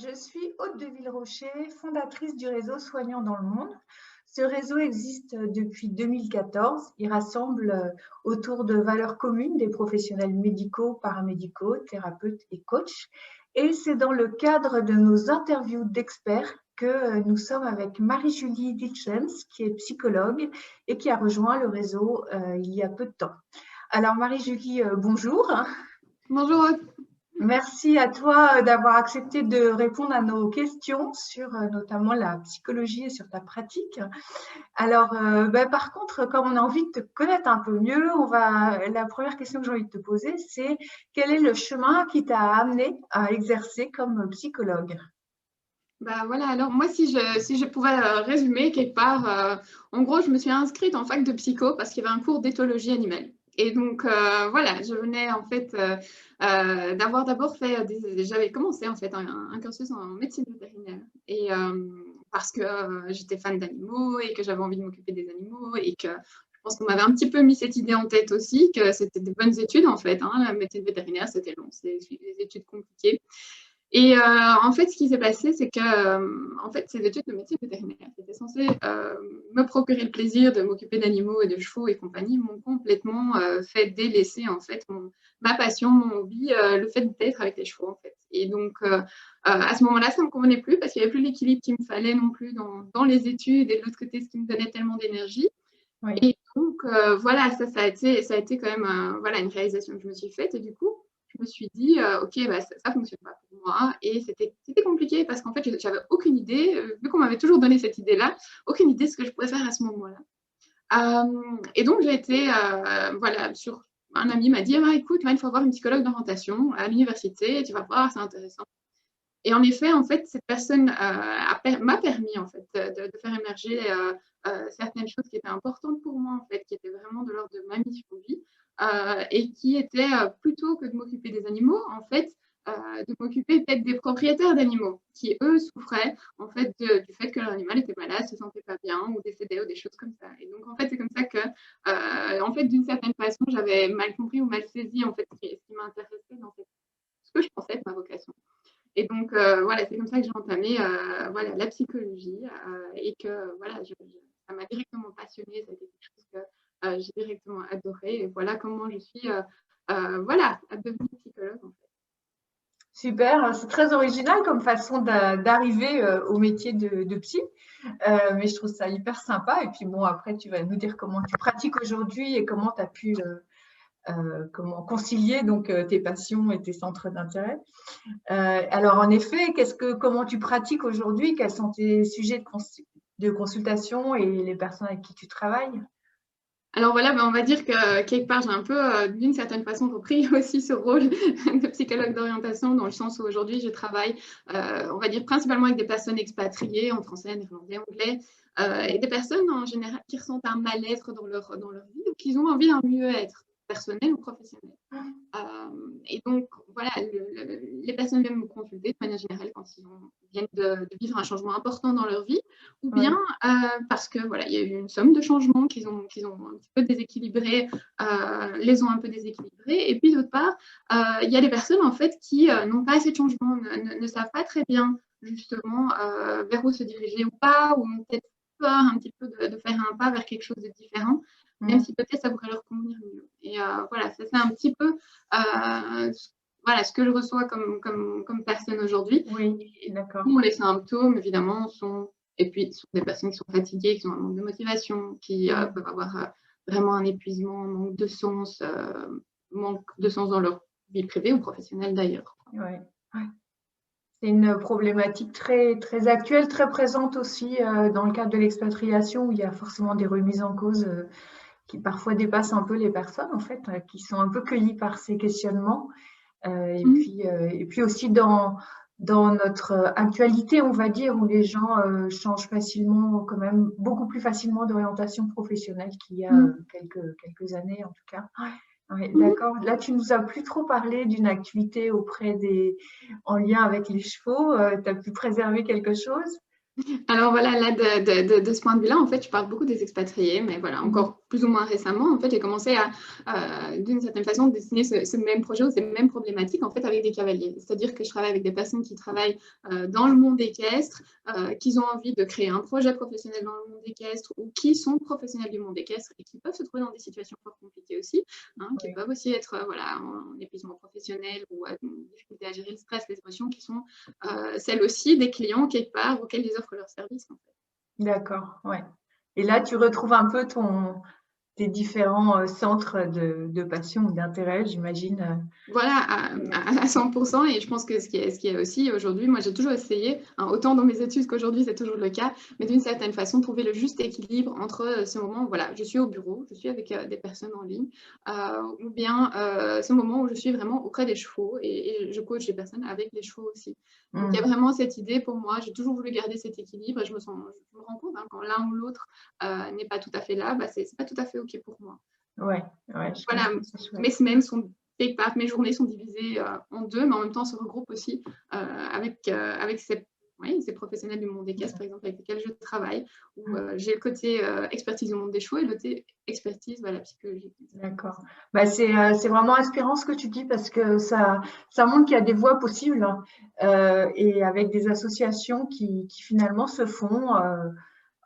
Je suis Aude de Villerocher, fondatrice du réseau Soignants dans le monde. Ce réseau existe depuis 2014. Il rassemble autour de valeurs communes des professionnels médicaux, paramédicaux, thérapeutes et coachs. Et c'est dans le cadre de nos interviews d'experts que nous sommes avec Marie-Julie Dilchens, qui est psychologue et qui a rejoint le réseau il y a peu de temps. Alors Marie-Julie, bonjour. Bonjour Aude. Merci à toi d'avoir accepté de répondre à nos questions sur notamment la psychologie et sur ta pratique. Alors, par contre, comme on a envie de te connaître un peu mieux, la première question que j'ai envie de te poser, c'est quel est le chemin qui t'a amené à exercer comme psychologue? Voilà, alors moi, si je pouvais résumer quelque part, en gros, je me suis inscrite en fac de psycho parce qu'il y avait un cours d'éthologie animale. Et donc, voilà, je venais en fait d'avoir d'abord fait, j'avais commencé en fait un cursus en médecine vétérinaire. Et parce que j'étais fan d'animaux et que j'avais envie de m'occuper des animaux et que je pense qu'on m'avait un petit peu mis cette idée en tête aussi, que c'était des bonnes études en fait. La médecine vétérinaire, c'était long, c'est des études compliquées. Et en fait, ce qui s'est passé, c'est que en fait, ces études de médecine vétérinaire qui étaient censées me procurer le plaisir de m'occuper d'animaux et de chevaux et compagnie m'ont complètement fait délaisser en fait ma passion, mon hobby, le fait d'être avec les chevaux en fait. Et donc à ce moment-là, ça ne me convenait plus parce qu'il n'y avait plus l'équilibre qu'il me fallait non plus dans les études et de l'autre côté, ce qui me donnait tellement d'énergie. Oui. Et donc voilà, ça a été quand même voilà, une réalisation que je me suis faite. Et du coup, je me suis dit, ok, ça ne fonctionne pas pour moi. Et c'était compliqué parce qu'en fait, j'avais aucune idée, vu qu'on m'avait toujours donné cette idée-là, aucune idée de ce que je pouvais faire à ce moment-là. Et donc, j'ai été, voilà, un ami m'a dit, écoute, il faut avoir une psychologue d'orientation à l'université, tu vas voir, c'est intéressant. Et en effet, en fait, cette personne m'a permis en fait, de faire émerger certaines choses qui étaient importantes pour moi, en fait, qui étaient vraiment de l'ordre de ma mission de vie, et qui étaient, plutôt que de m'occuper des animaux, en fait, de m'occuper peut-être des propriétaires d'animaux, qui, eux, souffraient en fait, du fait que leur animal était malade, se sentait pas bien, ou décédait, ou des choses comme ça. Et donc, en fait, c'est comme ça que, en fait, d'une certaine façon, j'avais mal compris ou mal saisi en fait, ce qui m'intéressait dans ce que je pensais être ma vocation. Et donc, voilà, c'est comme ça que j'ai entamé voilà, la psychologie et que voilà, ça m'a directement passionnée. Ça a été quelque chose que j'ai directement adoré. Et voilà comment je suis voilà, devenue psychologue en fait. Super, c'est très original comme façon d'arriver au métier de psy, mais je trouve ça hyper sympa. Et puis bon, après, tu vas nous dire comment tu pratiques aujourd'hui et comment tu as pu comment concilier donc tes passions et tes centres d'intérêt. Alors en effet, comment tu pratiques aujourd'hui? Quels sont tes sujets de consultation et les personnes avec qui tu travailles? Alors voilà, on va dire que quelque part, j'ai un peu, d'une certaine façon, repris aussi ce rôle de psychologue d'orientation, dans le sens où aujourd'hui, je travaille, on va dire, principalement avec des personnes expatriées en français, néerlandais, anglais, et des personnes en général qui ressentent un mal-être dans leur vie ou qui ont envie d'un mieux-être personnel ou professionnel. Et donc, voilà, les personnes viennent me consulter de manière générale quand ils viennent de vivre un changement important dans leur vie, ou bien parce que voilà, il y a eu une somme de changements qu'ils ont un petit peu déséquilibrés, les ont un peu déséquilibrés. Et puis d'autre part, il y a des personnes en fait qui n'ont pas assez de changements, ne savent pas très bien justement vers où se diriger ou pas, ou ont peut-être peur un petit peu de faire un pas vers quelque chose de différent, même si peut-être ça pourrait leur convenir mieux. Et voilà, ça c'est un petit peu voilà, ce que je reçois comme personne aujourd'hui. Oui, d'accord. Les symptômes, évidemment, sont des personnes qui sont fatiguées, qui ont un manque de motivation, qui peuvent avoir vraiment un épuisement, un manque de sens dans leur vie privée ou professionnelle d'ailleurs. Ouais. C'est une problématique très, très actuelle, très présente aussi dans le cadre de l'expatriation où il y a forcément des remises en cause qui parfois dépassent un peu les personnes en fait, qui sont un peu cueillies par ces questionnements. Et puis aussi dans notre actualité, on va dire, où les gens changent facilement, quand même beaucoup plus facilement d'orientation professionnelle qu'il y a quelques années en tout cas. Ouais, d'accord. Là, tu nous as plus trop parlé d'une activité en lien avec les chevaux. Tu as pu préserver quelque chose? Alors voilà, là, de ce point de vue-là, en fait, je parle beaucoup des expatriés, mais voilà, encore plus ou moins récemment, en fait, j'ai commencé d'une certaine façon, dessiner ce même projet ou ces mêmes problématiques, en fait, avec des cavaliers. C'est-à-dire que je travaille avec des personnes qui travaillent dans le monde équestre, qui ont envie de créer un projet professionnel dans le monde équestre ou qui sont professionnels du monde équestre et qui peuvent se trouver dans des situations fort compliquées aussi, qui peuvent aussi être en épuisement professionnel ou une difficulté à gérer le stress, les émotions, qui sont celles aussi des clients quelque part auxquels ils offrent leurs services, en fait. D'accord, ouais. Et là, tu retrouves un peu tes différents centres de passion ou d'intérêt, j'imagine. Voilà, à 100%. Et je pense que ce qui est aussi aujourd'hui, moi j'ai toujours essayé, autant dans mes études qu'aujourd'hui c'est toujours le cas, mais d'une certaine façon, trouver le juste équilibre entre ce moment où voilà, je suis au bureau, je suis avec des personnes en ligne, ou bien ce moment où je suis vraiment auprès des chevaux et je coach des personnes avec les chevaux aussi. Donc il y a vraiment cette idée pour moi, j'ai toujours voulu garder cet équilibre et je me rends compte quand l'un ou l'autre n'est pas tout à fait là, c'est pas tout à fait OK pour moi. Ouais, je Voilà, comprends, c'est chouette. mes semaines sont quelque part, mes journées sont divisées en deux, mais en même temps se regroupent aussi avec ces professionnels du monde équestre, par exemple, avec lesquels je travaille, où j'ai le côté expertise du monde des chevaux et le côté expertise psychologique. D'accord. C'est vraiment inspirant ce que tu dis parce que ça montre qu'il y a des voies possibles et avec des associations qui finalement se font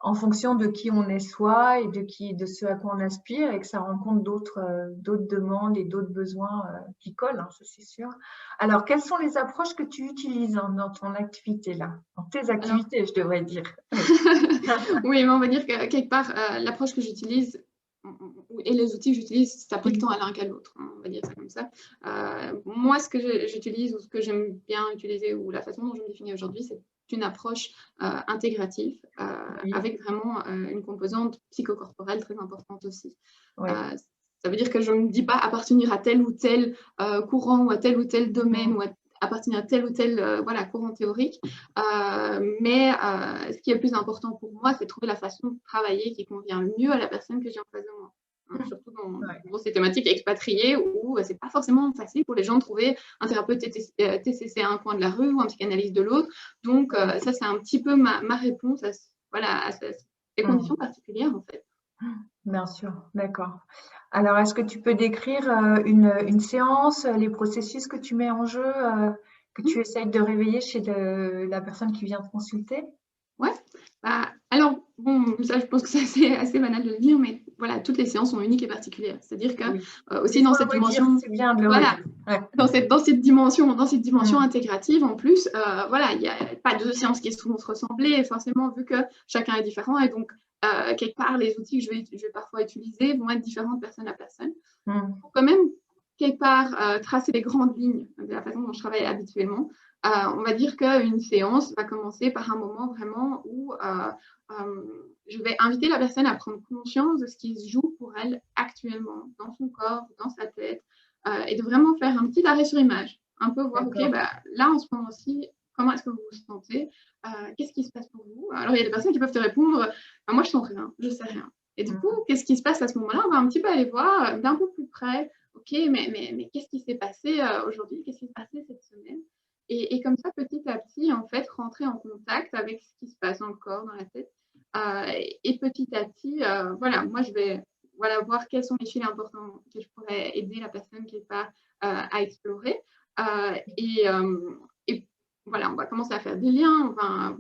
en fonction de qui on est soi et de ce à quoi on aspire et que ça rencontre d'autres demandes et d'autres besoins qui collent, ça c'est sûr. Alors, quelles sont les approches que tu utilises dans ton activité là? Dans tes Alors, activités, je devrais dire. oui, mais on va dire que quelque part, l'approche que j'utilise et les outils que j'utilise s'appliquent tant à l'un qu'à l'autre, on va dire ça comme ça. Moi, ce que j'utilise ou ce que j'aime bien utiliser ou la façon dont je me définis aujourd'hui, c'est une approche intégrative Oui, avec vraiment une composante psychocorporelle très importante aussi. oui. Ça veut dire que je ne me dis pas appartenir à tel ou tel courant ou à tel ou tel domaine ou appartenir à tel ou tel courant théorique. Mais ce qui est le plus important pour moi, c'est de trouver la façon de travailler qui convient le mieux à la personne que j'ai en face de moi. Surtout dans ces thématiques expatriées où c'est pas forcément facile pour les gens de trouver un thérapeute TCC à un coin de la rue ou un psychanalyste de l'autre. Donc ça, c'est un petit peu ma réponse à ces conditions particulières en fait. Bien sûr, d'accord. Alors, est-ce que tu peux décrire une séance, les processus que tu mets en jeu, que tu essayes de réveiller chez la personne qui vient te consulter? Ouais. Alors, bon, ça, je pense que c'est assez banal de le dire, mais voilà, toutes les séances sont uniques et particulières. C'est-à-dire que Oui. aussi Il dans faut cette le redire, dimension, c'est bien de le voilà, redire. Ouais. dans cette dimension intégrative, en plus, voilà, il n'y a pas de séances qui vont se ressembler, forcément, vu que chacun est différent. Et donc, quelque part, les outils que je vais parfois utiliser vont être différents de personne à personne. Pour quand même, quelque part, tracer les grandes lignes de la façon dont je travaille habituellement. On va dire qu'une séance va commencer par un moment vraiment où je vais inviter la personne à prendre conscience de ce qui se joue pour elle actuellement, dans son corps, dans sa tête, et de vraiment faire un petit arrêt sur image. Un peu voir, OK, là, en ce moment-ci, comment est-ce que vous vous sentez? Qu'est-ce qui se passe pour vous? Alors, il y a des personnes qui peuvent te répondre, moi, je sens rien, je sais rien. Et du coup, qu'est-ce qui se passe à ce moment-là? On va un petit peu aller voir d'un peu plus près, OK, mais qu'est-ce qui s'est passé aujourd'hui? Qu'est-ce qui s'est passé cette semaine? Et comme ça, petit à petit, en fait, rentrer en contact avec ce qui se passe dans le corps, dans la tête. Et petit à petit, moi, je vais voir quels sont les fils importants que je pourrais aider la personne quelque part à explorer. Et voilà, on va commencer à faire des liens, on va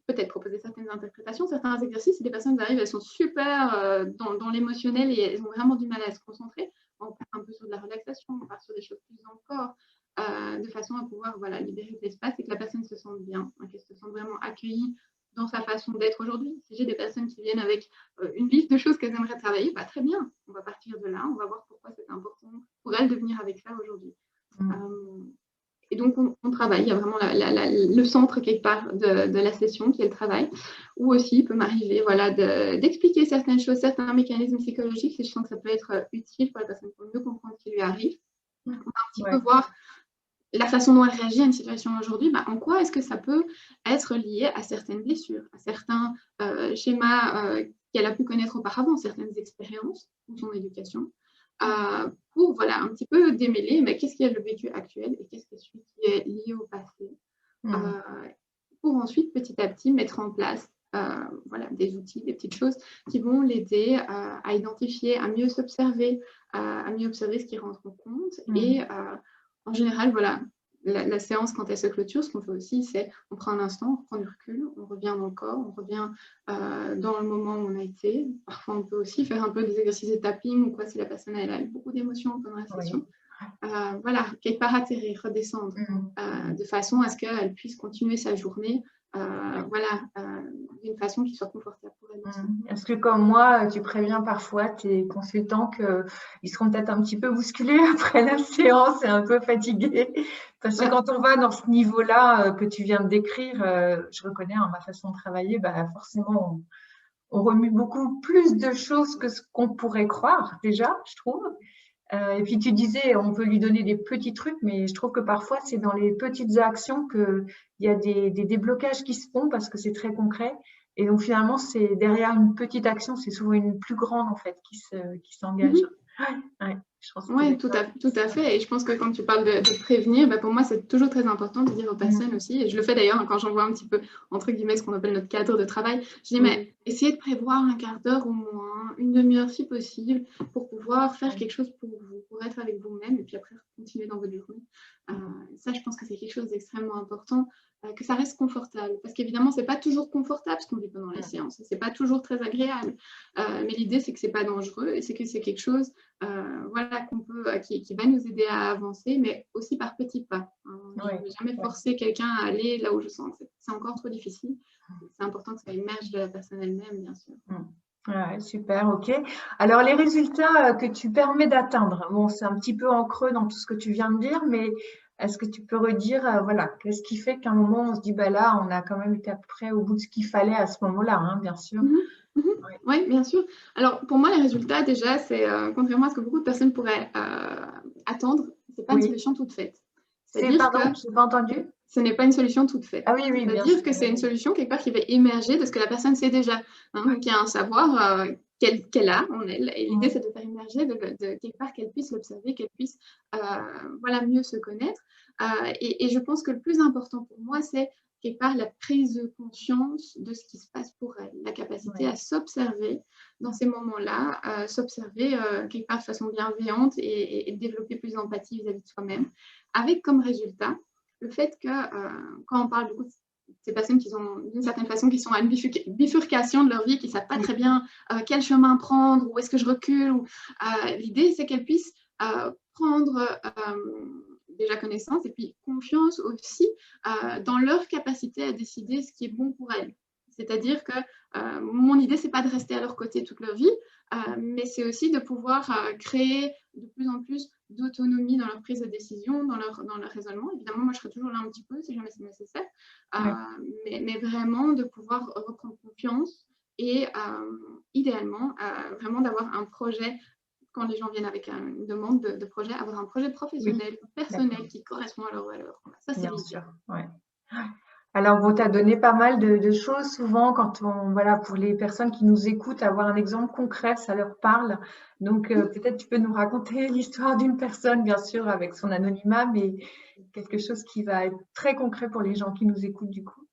peut-être proposer certaines interprétations, certains exercices. Si des personnes arrivent, elles sont super dans l'émotionnel et elles ont vraiment du mal à se concentrer, on part un peu sur de la relaxation, on part sur des choses plus dans le corps. De façon à pouvoir libérer de l'espace et que la personne se sente bien, qu'elle se sente vraiment accueillie dans sa façon d'être aujourd'hui. Si j'ai des personnes qui viennent avec une liste de choses qu'elles aimeraient travailler, très bien, on va partir de là, on va voir pourquoi c'est important pour elles de venir avec ça aujourd'hui. Et donc, on travaille, il y a vraiment le centre quelque part de la session qui est le travail, où aussi il peut m'arriver d'expliquer certaines choses, certains mécanismes psychologiques, si je sens que ça peut être utile pour la personne pour mieux comprendre ce qui lui arrive. On va un petit peu voir la façon dont elle réagit à une situation aujourd'hui, en quoi est-ce que ça peut être lié à certaines blessures, à certains schémas qu'elle a pu connaître auparavant, certaines expériences ou son éducation, pour un petit peu démêler qu'est-ce qui est le vécu actuel et qu'est-ce qui est lié au passé, pour ensuite petit à petit mettre en place voilà, des outils, des petites choses qui vont l'aider à identifier, à mieux s'observer, à mieux observer ce qui rentre en compte. Et en général, voilà, la séance, quand elle se clôture, ce qu'on fait aussi, c'est on prend un instant, on prend du recul, on revient dans le corps, on revient dans le moment où on a été. Parfois, on peut aussi faire un peu des exercices de tapping ou quoi, si la personne elle a eu beaucoup d'émotions pendant la session. Voilà, quelque part atterrir, redescendre, de façon à ce qu'elle puisse continuer sa journée voilà, d'une façon qui soit confortable pour elle aussi. Est-ce que comme moi, tu préviens parfois tes consultants qu'ils seront peut-être un petit peu bousculés après la séance et un peu fatigués? Parce que quand on va dans ce niveau-là que tu viens de décrire, je reconnais ma façon de travailler, bah, forcément, on remue beaucoup plus de choses que ce qu'on pourrait croire déjà, je trouve. Et puis tu disais, on peut lui donner des petits trucs, mais je trouve que parfois c'est dans les petites actions qu'il y a des déblocages qui se font parce que c'est très concret. Et donc finalement, c'est derrière une petite action, c'est souvent une plus grande en fait qui s'engage. Oui, tout à fait. Et je pense que quand tu parles de prévenir, bah pour moi, c'est toujours très important de dire aux personnes aussi. Et je le fais d'ailleurs quand j'envoie un petit peu, entre guillemets, ce qu'on appelle notre cadre de travail. Je dis, mais essayez de prévoir un quart d'heure au moins, une demi-heure si possible, pour pouvoir faire quelque chose pour vous, pour être avec vous-même et puis après continuer dans votre journée. Ça, je pense que c'est quelque chose d'extrêmement important, que ça reste confortable. Parce qu'évidemment, c'est pas toujours confortable ce qu'on vit pendant les séances. C'est pas toujours très agréable. Mais l'idée, c'est que c'est pas dangereux et c'est que c'est quelque chose voilà, qui va nous aider à avancer, mais aussi par petits pas. Je ne vais jamais forcer quelqu'un à aller là où je sens que c'est encore trop difficile. C'est important que ça émerge de la personne elle-même, bien sûr. Ouais, super, ok. Alors, les résultats que tu permets d'atteindre, bon, c'est un petit peu en creux dans tout ce que tu viens de dire, mais est-ce que tu peux redire, voilà, qu'est-ce qui fait qu'à un moment, on se dit, bah là, on a quand même été à peu près au bout de ce qu'il fallait à ce moment-là, hein, bien sûr. Oui, bien sûr. Alors, pour moi, les résultats, déjà, c'est, contrairement à ce que beaucoup de personnes pourraient attendre, ce n'est pas une solution toute faite. Pardon, je n'ai pas entendu. Ce n'est pas une solution toute faite. Ah oui, bien sûr. C'est-à-dire que c'est une solution quelque part qui va émerger de ce que la personne sait déjà. Donc, il y a un savoir qu'elle a en elle. Et l'idée, c'est de faire émerger de quelque part qu'elle puisse l'observer, qu'elle puisse voilà, mieux se connaître. Et je pense que le plus important pour moi, c'est quelque part la prise de conscience de ce qui se passe pour elle, la capacité à s'observer dans ces moments-là, s'observer quelque part de façon bienveillante et développer plus d'empathie vis-à-vis de soi-même, avec comme résultat le fait que quand on parle beaucoup de ces personnes qui sont d'une certaine façon qui sont à une bifurcation de leur vie, qui ne savent pas très bien quel chemin prendre, où est-ce que je recule, l'idée c'est qu'elles puissent prendre déjà connaissance et puis confiance aussi dans leur capacité à décider ce qui est bon pour elles. C'est-à-dire que mon idée, ce n'est pas de rester à leur côté toute leur vie, mais c'est aussi de pouvoir créer de plus en plus d'autonomie dans leur prise de décision, dans leur raisonnement. Évidemment, moi, je serai toujours là un petit peu si jamais c'est nécessaire, mais vraiment de pouvoir reprendre confiance et idéalement, vraiment d'avoir un projet, quand les gens viennent avec une demande de projet, avoir un projet professionnel, personnel qui correspond à leurs valeurs. Ça, c'est l'idée. Alors, bon, tu as donné pas mal de choses. Souvent, voilà, pour les personnes qui nous écoutent, avoir un exemple concret, ça leur parle. Donc, peut-être tu peux nous raconter l'histoire d'une personne, bien sûr, avec son anonymat, mais quelque chose qui va être très concret pour les gens qui nous écoutent, du coup.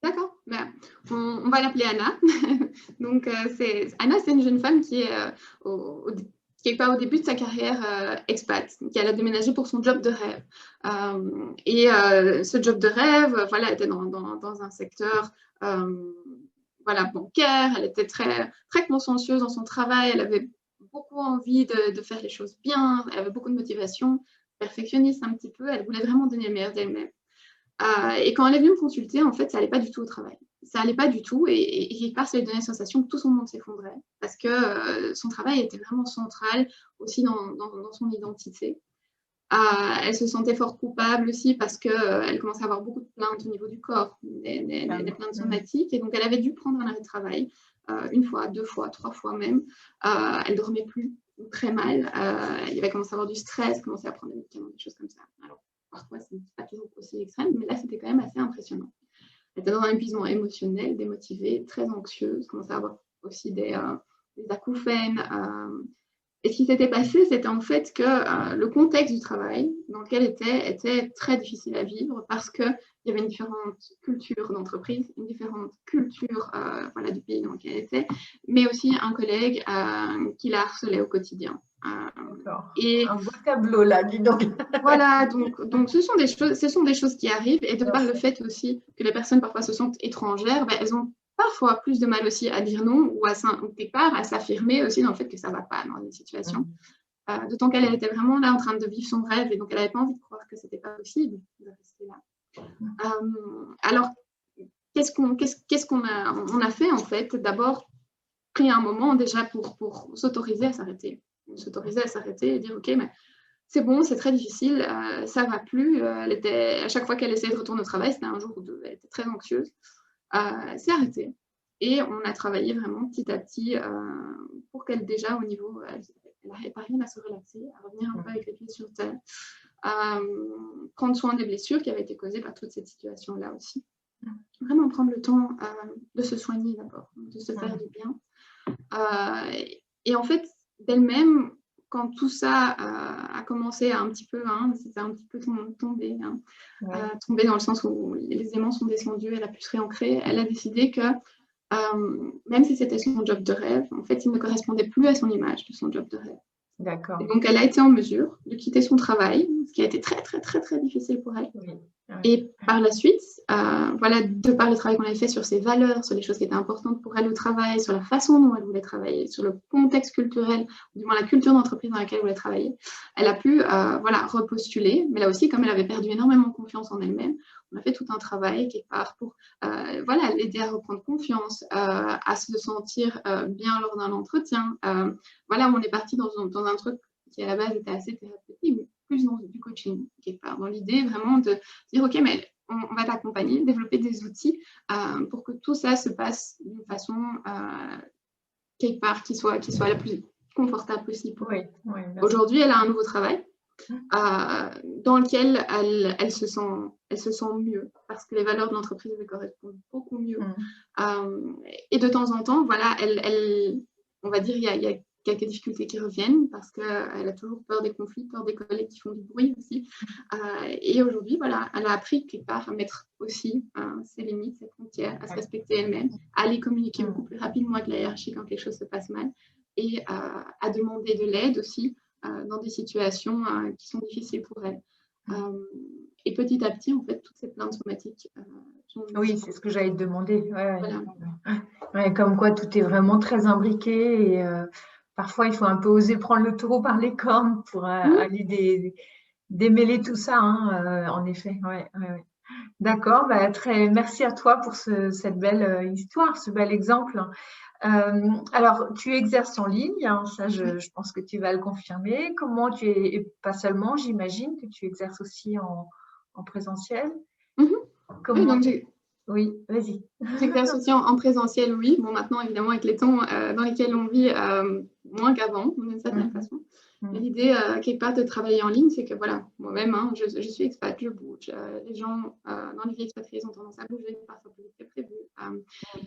D'accord. Ben, on va l'appeler Anna. Donc, Anna, c'est une jeune femme qui est quelque part au début de sa carrière expat, qui a déménagé pour son job de rêve. Ce job de rêve, voilà, était dans un secteur voilà, bancaire, elle était très, très consciencieuse dans son travail, elle avait beaucoup envie de faire les choses bien, elle avait beaucoup de motivation, perfectionniste un petit peu, elle voulait vraiment donner le meilleur d'elle-même. Et quand elle est venue me consulter, en fait, ça n'allait pas du tout au travail. Ça n'allait pas du tout et quelque part, ça lui donnait la sensation que tout son monde s'effondrait parce que son travail était vraiment central aussi dans son identité. Elle se sentait fort coupable aussi parce qu'elle commençait à avoir beaucoup de plaintes au niveau du corps, des plaintes somatiques. Et donc, elle avait dû prendre un arrêt de travail une fois, deux fois, trois fois même. Elle ne dormait plus, très mal. Elle avait commencé à avoir du stress, commençait à prendre des médicaments, des choses comme ça. Alors, parfois, ce n'est pas toujours aussi extrême, mais là, c'était quand même assez impressionnant. Elle était dans un épuisement émotionnel, démotivée, très anxieuse, commençait à avoir aussi des acouphènes. Et ce qui s'était passé, c'était en fait que le contexte du travail dans lequel était très difficile à vivre parce qu'il y avait une différente culture d'entreprise, une différente culture voilà, du pays dans lequel elle était, mais aussi un collègue qui la harcelait au quotidien. Et un beau tableau là, dis donc. Voilà, donc ce sont des choses qui arrivent, et de par le fait aussi que les personnes parfois se sentent étrangères, ben, elles ont parfois plus de mal aussi à dire non ou quelque part à s'affirmer aussi dans le fait que ça ne va pas dans une situation. D'autant qu'elle était vraiment là en train de vivre son rêve, et donc elle n'avait pas envie de croire que ce n'était pas possible de rester là. Alors, qu'est-ce qu'on a fait en fait? D'abord, pris un moment déjà pour s'autoriser à s'arrêter. S'autoriser à s'arrêter et dire ok, mais c'est bon, c'est très difficile, ça ne va plus. À chaque fois qu'elle essayait de retourner au travail, c'était un jour ou deux, elle était très anxieuse. C'est arrêté. Et on a travaillé vraiment petit à petit pour qu'elle, déjà, au niveau, elle arrive à se relaxer, à revenir un peu avec les pieds sur terre, prendre soin des blessures qui avaient été causées par toute cette situation-là aussi. Vraiment prendre le temps de se soigner d'abord, de se faire du bien. Et en fait, d'elle-même, quand tout ça a commencé à un petit peu, c'était un petit peu tombé, tombé dans le sens où les aimants sont descendus, elle a pu se réancrer, elle a décidé que même si c'était son job de rêve, en fait, il ne correspondait plus à son image de son job de rêve. D'accord. Et donc, elle a été en mesure de quitter son travail, ce qui a été très, très, très, très difficile pour elle. Oui. Et par la suite, voilà, de par le travail qu'on avait fait sur ses valeurs, sur les choses qui étaient importantes pour elle au travail, sur la façon dont elle voulait travailler, sur le contexte culturel, ou du moins la culture d'entreprise dans laquelle elle voulait travailler, elle a pu voilà, repostuler. Mais là aussi, comme elle avait perdu énormément de confiance en elle-même, on a fait tout un travail quelque part pour voilà, l'aider à reprendre confiance, à se sentir bien lors d'un entretien. Voilà, on est parti dans un truc qui à la base était assez thérapeutique, mais plus dans du coaching, quelque part, dans l'idée vraiment de dire ok, mais on va t'accompagner, développer des outils pour que tout ça se passe d'une façon quelque part qui soit la plus confortable possible. Aujourd'hui, elle a un nouveau travail dans lequel elle se sent mieux parce que les valeurs de l'entreprise lui correspondent beaucoup mieux. Et de temps en temps, voilà, on va dire, il y a quelques difficultés qui reviennent parce qu'elle a toujours peur des conflits, peur des collègues qui font du bruit aussi. Et aujourd'hui, voilà, elle a appris quelque part à mettre aussi ses limites, ses frontières, à se respecter elle-même, à aller communiquer beaucoup plus rapidement avec la hiérarchie quand quelque chose se passe mal, et à demander de l'aide aussi dans des situations qui sont difficiles pour elle. Et petit à petit, en fait, toutes ces plaintes somatiques oui, c'est ce que j'allais te demander. Voilà. Comme quoi, tout est vraiment très imbriqué, et parfois, il faut un peu oser prendre le taureau par les cornes pour aller démêler tout ça, en effet. D'accord, merci à toi pour cette belle histoire, ce bel exemple. Alors, tu exerces en ligne, ça je pense que tu vas le confirmer. Comment et pas seulement, j'imagine que tu exerces aussi en présentiel. Comment Oui, vas-y. J'exerce aussi en présentiel, oui. Bon, maintenant, évidemment, avec les temps dans lesquels on vit, moins qu'avant, d'une certaine façon. Et l'idée, quelque part, de travailler en ligne, c'est que, voilà, moi-même, je suis expat, je bouge. Les gens dans les vies expatriées ont tendance à bouger, parfois plus vite que prévu.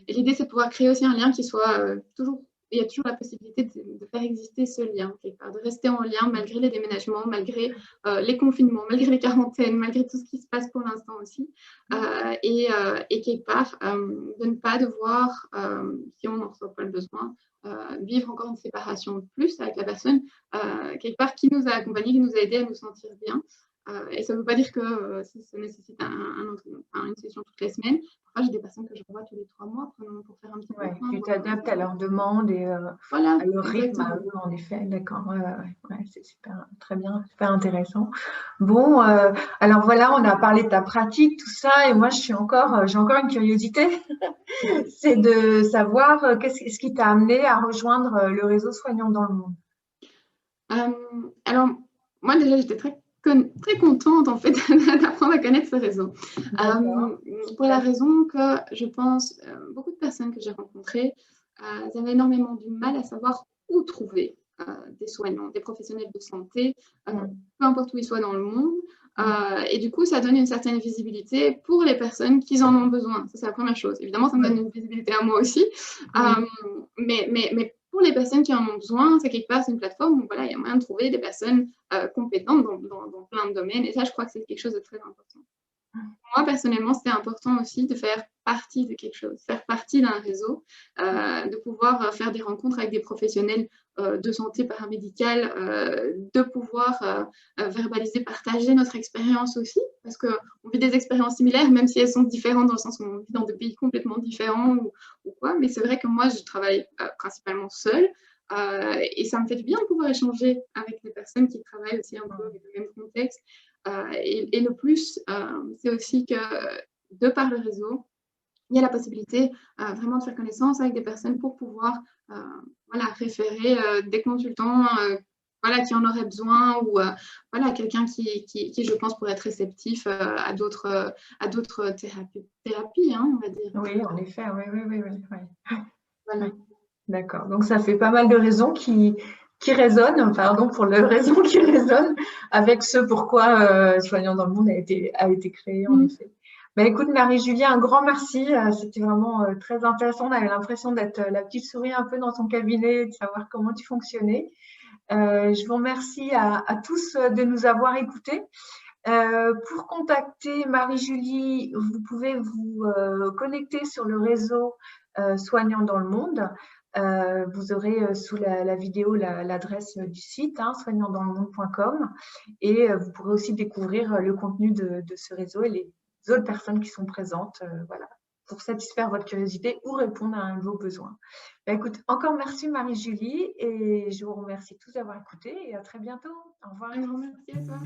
Et l'idée, c'est de pouvoir créer aussi un lien qui soit toujours... Il y a toujours la possibilité de faire exister ce lien, quelque part, de rester en lien malgré les déménagements, malgré les confinements, malgré les quarantaines, malgré tout ce qui se passe pour l'instant aussi. Et quelque part, de ne pas devoir, si on n'en ressent pas le besoin, vivre encore une séparation de plus avec la personne, quelque part, qui nous a accompagnés, qui nous a aidés à nous sentir bien. Et ça ne veut pas dire que ça nécessite une session toutes les semaines. Parfois, j'ai des personnes que je revois tous les 3 mois pour faire un petit peu. Tu t'adaptes à leurs demandes et voilà, à leur rythme, en effet. D'accord, c'est super, très bien, super intéressant. Bon, alors voilà, on a parlé de ta pratique, tout ça, et moi, j'ai encore une curiosité, c'est de savoir qu'est-ce qui t'a amené à rejoindre le réseau Soignants dans le monde. Alors, moi, déjà, j'étais très contente, en fait, d'apprendre à connaître ce réseau. Pour la raison que je pense, beaucoup de personnes que j'ai rencontrées, avaient énormément du mal à savoir où trouver des soignants, des professionnels de santé, peu importe où ils soient dans le monde. Et du coup, ça donne une certaine visibilité pour les personnes qui en ont besoin. Ça, c'est la première chose. Évidemment, ça me donne une visibilité à moi aussi. Mais pour les personnes qui en ont besoin, c'est quelque part, c'est une plateforme où voilà, il y a moyen de trouver des personnes compétentes dans plein de domaines. Et ça, je crois que c'est quelque chose de très important. Moi, personnellement, c'était important aussi de faire partie de quelque chose, faire partie d'un réseau, de pouvoir faire des rencontres avec des professionnels de santé paramédicale, de pouvoir verbaliser, partager notre expérience aussi, parce qu'on vit des expériences similaires, même si elles sont différentes dans le sens où on vit dans des pays complètement différents ou quoi. Mais c'est vrai que moi, je travaille principalement seule. Et ça me fait du bien de pouvoir échanger avec des personnes qui travaillent aussi un peu avec le même contexte. Et le plus, c'est aussi que de par le réseau, il y a la possibilité vraiment de faire connaissance avec des personnes pour pouvoir voilà, référer des consultants voilà, qui en auraient besoin ou voilà, quelqu'un qui, je pense, pourrait être réceptif à d'autres thérapies, hein, on va dire. Oui, en effet, oui. Voilà. D'accord. Donc, ça fait pas mal de raisons qui résonnent, pardon pour le raison qui résonne avec ce pourquoi Soignants dans le monde a été créé, en effet. Ben, écoute, Marie-Julie, un grand merci. C'était vraiment très intéressant. On avait l'impression d'être la petite souris un peu dans ton cabinet, de savoir comment tu fonctionnais. Je vous remercie à tous de nous avoir écoutés. Pour contacter Marie-Julie, vous pouvez vous connecter sur le réseau Soignants dans le monde. Vous aurez sous la vidéo l'adresse du site, hein, soignantsdanslemonde.com, et vous pourrez aussi découvrir le contenu de ce réseau et les autres personnes qui sont présentes, voilà, pour satisfaire votre curiosité ou répondre à un de vos besoins. Écoute, encore merci Marie-Julie, et je vous remercie tous d'avoir écouté et à très bientôt. Au revoir. Un grand merci à toi.